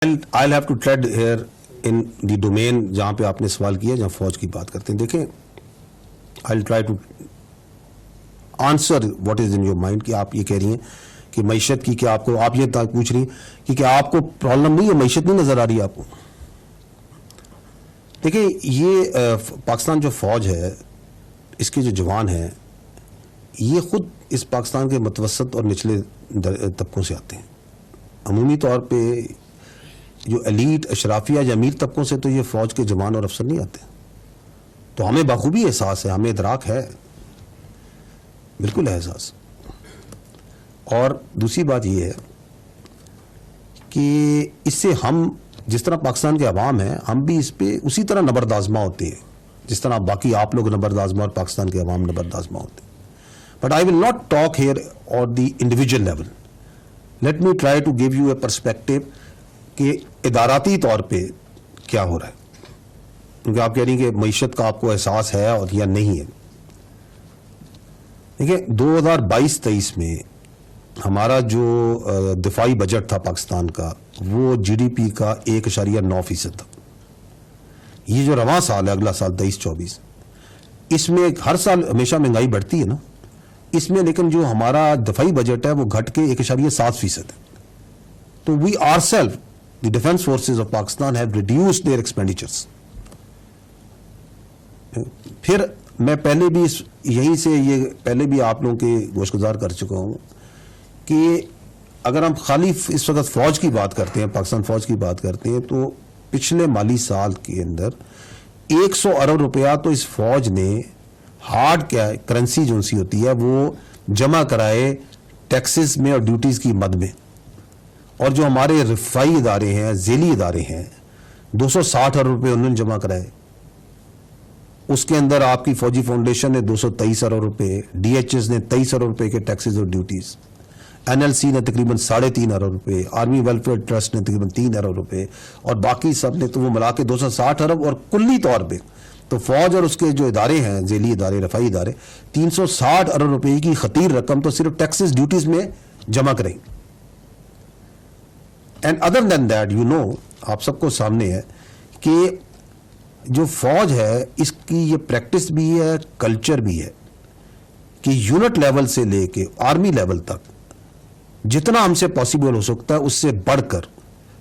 I'll have to tread here in the domain جہاں پہ آپ نے سوال کیا جہاں فوج کی بات کرتے ہیں. دیکھیں I'll try to answer what is in your mind کہ آپ یہ کہہ رہی ہیں کہ معیشت کی کیا آپ یہ پوچھ رہی ہیں کہ کیا آپ کو پرابلم نہیں ہے, معیشت نہیں نظر آ رہی ہے آپ کو. دیکھیں یہ پاکستان جو فوج ہے اس کے جو جوان ہیں یہ خود اس پاکستان کے متوسط اور نچلے طبقوں سے آتے ہیں. عمومی طور پہ جو ایلیٹ اشرافیہ یا امیر طبقوں سے تو یہ فوج کے جوان اور افسر نہیں آتے. تو ہمیں بخوبی احساس ہے, ہمیں ادراک ہے, بالکل ہے احساس. اور دوسری بات یہ ہے کہ اس سے ہم جس طرح پاکستان کے عوام ہیں ہم بھی اس پہ اسی طرح نبرد آزما ہوتے ہیں جس طرح باقی آپ لوگ نبرد آزما اور پاکستان کے عوام نبرد آزما ہوتے ہیں. But I will not talk here on the individual level. Let me try to give you a perspective کہ اداراتی طور پہ کیا ہو رہا ہے, کیونکہ آپ کہہ رہی ہیں کہ معیشت کا آپ کو احساس ہے اور یا نہیں ہے. دیکھیں 2022-23 میں ہمارا جو دفاعی بجٹ تھا پاکستان کا وہ جی ڈی پی کا 1.9% تھا. یہ جو رواں سال ہے اگلا سال 23-24 اس میں ہر سال ہمیشہ مہنگائی بڑھتی ہے نا, اس میں لیکن جو ہمارا دفاعی بجٹ ہے وہ گھٹ کے 1.7% ہے. تو we are self the defense forces of Pakistan have reduced their expenditures. پھر میں پہلے بھی یہیں سے یہ پہلے بھی آپ لوگوں کے گوش گزار کر چکا ہوں کہ اگر ہم خالی اس وقت فوج کی بات کرتے ہیں, پاکستان فوج کی بات کرتے ہیں, تو پچھلے مالی سال کے اندر 100 ارب روپیہ تو اس فوج نے ہارڈ کرنسی جو سی ہوتی ہے وہ جمع کرائے ٹیکسز میں اور ڈیوٹیز کی مد میں. اور جو ہمارے رفائی ادارے ہیں, ذیلی ادارے ہیں, 260 ارب روپے انہوں نے جمع کرائے. اس کے اندر آپ کی فوجی فاؤنڈیشن نے 223 ارب روپے, ڈی ایچ ایس نے 23 ارب روپے کے ٹیکسز اور ڈیوٹیز, این ایل سی نے تقریباً 3.5 ارب روپے, آرمی ویلفیئر ٹرسٹ نے تقریباً 3 ارب روپے, اور باقی سب نے تو وہ ملا کے 260 ارب. اور کلی طور پہ تو فوج اور اس کے جو ادارے ہیں, ذیلی ادارے, رفائی ادارے, 360 ارب روپے کی خطیر رقم تو صرف ٹیکسز ڈیوٹیز میں جمع کریں. And other than that you know, آپ سب کو سامنے ہے کہ جو فوج ہے اس کی یہ پریکٹس بھی ہے, کلچر بھی ہے کہ یونٹ لیول سے لے کے آرمی لیول تک جتنا ہم سے پاسبل ہو سکتا ہے اس سے بڑھ کر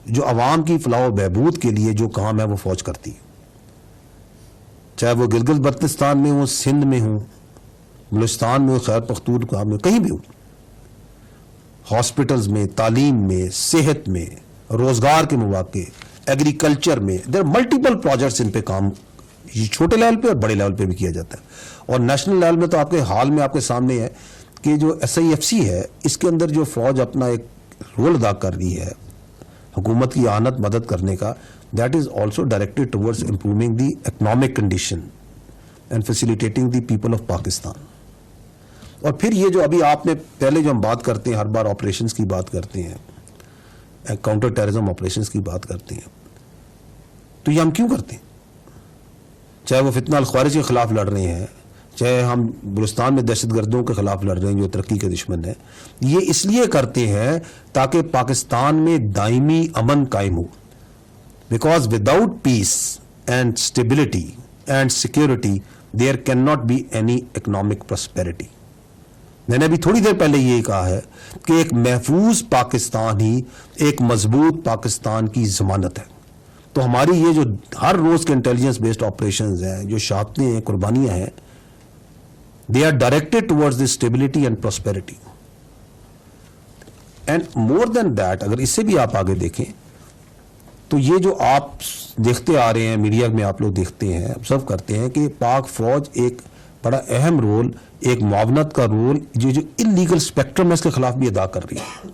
جو عوام کی فلاح و بہبود کے لیے جو کام ہے وہ فوج کرتی ہے. چاہے وہ گلگت بلتستان میں ہوں, سندھ میں ہوں, بلوچستان میں ہوں, خیبر پختونخوا میں, کہیں بھی ہوں, ہاسپٹلز میں, تعلیم میں, صحت میں, روزگار کے مواقع, ایگریکلچر میں, دیر ملٹیپل پروجیکٹس ان پہ کام چھوٹے لیول پہ اور بڑے لیول پہ بھی کیا جاتا ہے. اور نیشنل لیول میں تو آپ کے حال میں آپ کے سامنے ہے کہ جو ایس آئی ایف سی ہے اس کے اندر جو فوج اپنا ایک رول ادا کر رہی ہے حکومت کی اعانت مدد کرنے کا, that is also directed towards improving the economic condition and facilitating the people of Pakistan. اور پھر یہ جو ابھی آپ نے پہلے جو ہم بات کرتے ہیں ہر بار آپریشنز کی بات کرتے ہیں, کاؤنٹر ٹیررزم آپریشنز کی بات کرتے ہیں, تو یہ ہم کیوں کرتے ہیں؟ چاہے وہ فتنہ الخوارج کے خلاف لڑ رہے ہیں, چاہے ہم بلوچستان میں دہشت گردوں کے خلاف لڑ رہے ہیں جو ترقی کے دشمن ہیں, یہ اس لیے کرتے ہیں تاکہ پاکستان میں دائمی امن قائم ہو. Because without peace and stability and security there can not be any economic prosperity. میں نے ابھی تھوڑی دیر پہلے یہ کہا ہے کہ ایک محفوظ پاکستان ہی ایک مضبوط پاکستان کی ضمانت ہے. تو ہماری یہ جو ہر روز کے انٹیلیجنس بیسڈ آپریشنز ہیں, جو شہادتیں ہیں, قربانیاں ہیں, they are directed towards the stability and prosperity. And more than that, اگر اس سے بھی آپ آگے دیکھیں تو یہ جو آپ دیکھتے آ رہے ہیں, میڈیا میں آپ لوگ دیکھتے ہیں, آبزرو کرتے ہیں کہ پاک فوج ایک بڑا اہم رول, ایک معاونت کا رول جو انلیگل اسپیکٹرم ہے اس کے خلاف بھی ادا کر رہی ہے.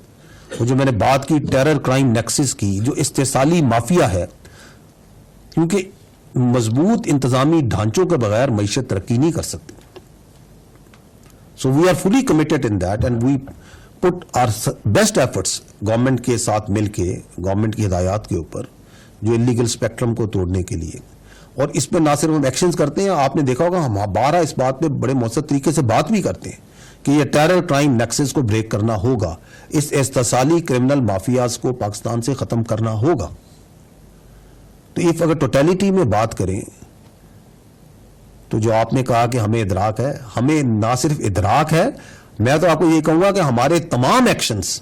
وہ جو میں نے بات کی ٹیرر کرائم نیکسس کی, جو استحصالی مافیا ہے, کیونکہ مضبوط انتظامی ڈھانچوں کے بغیر معیشت ترقی نہیں کر سکتی. So we are fully committed in that and we put our best efforts government کے ساتھ مل کے, گورنمنٹ کی ہدایات کے اوپر جو انلیگل اسپیکٹرم کو توڑنے کے لیے. اور اس پہ نہ صرف ہم ایکشنز کرتے ہیں, آپ نے دیکھا ہوگا ہم بارہ اس بات پہ بڑے مؤثر طریقے سے بات بھی کرتے ہیں کہ یہ ٹیرر کرائم نیکسس کو بریک کرنا ہوگا, اس استحصالی کرمنل مافیاز کو پاکستان سے ختم کرنا ہوگا. تو if اگر ٹوٹیلٹی میں بات کریں تو جو آپ نے کہا کہ ہمیں ادراک ہے, ہمیں نہ صرف ادراک ہے, میں تو آپ کو یہ کہوں گا کہ ہمارے تمام ایکشنز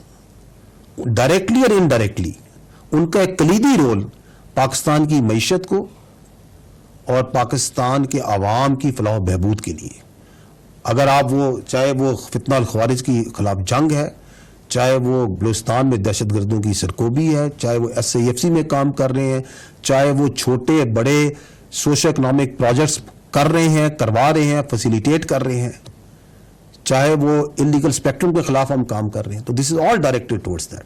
ڈائریکٹلی اور انڈائریکٹلی ان کا ایک کلیدی رول پاکستان کی معیشت کو اور پاکستان کے عوام کی فلاح و بہبود کے لیے. اگر آپ چاہے وہ فتنہ الخوارج کی خلاف جنگ ہے, چاہے وہ بلوچستان میں دہشت گردوں کی سرکوبی ہے, چاہے وہ SIFC میں کام کر رہے ہیں, چاہے وہ چھوٹے بڑے سوشو اکنامک پروجیکٹس کر رہے ہیں, کروا رہے ہیں, فیسیلیٹیٹ کر رہے ہیں, چاہے وہ انلیگل اسپیکٹرم کے خلاف ہم کام کر رہے ہیں, تو دس از آل ڈائریکٹڈ ٹورڈز دیٹ.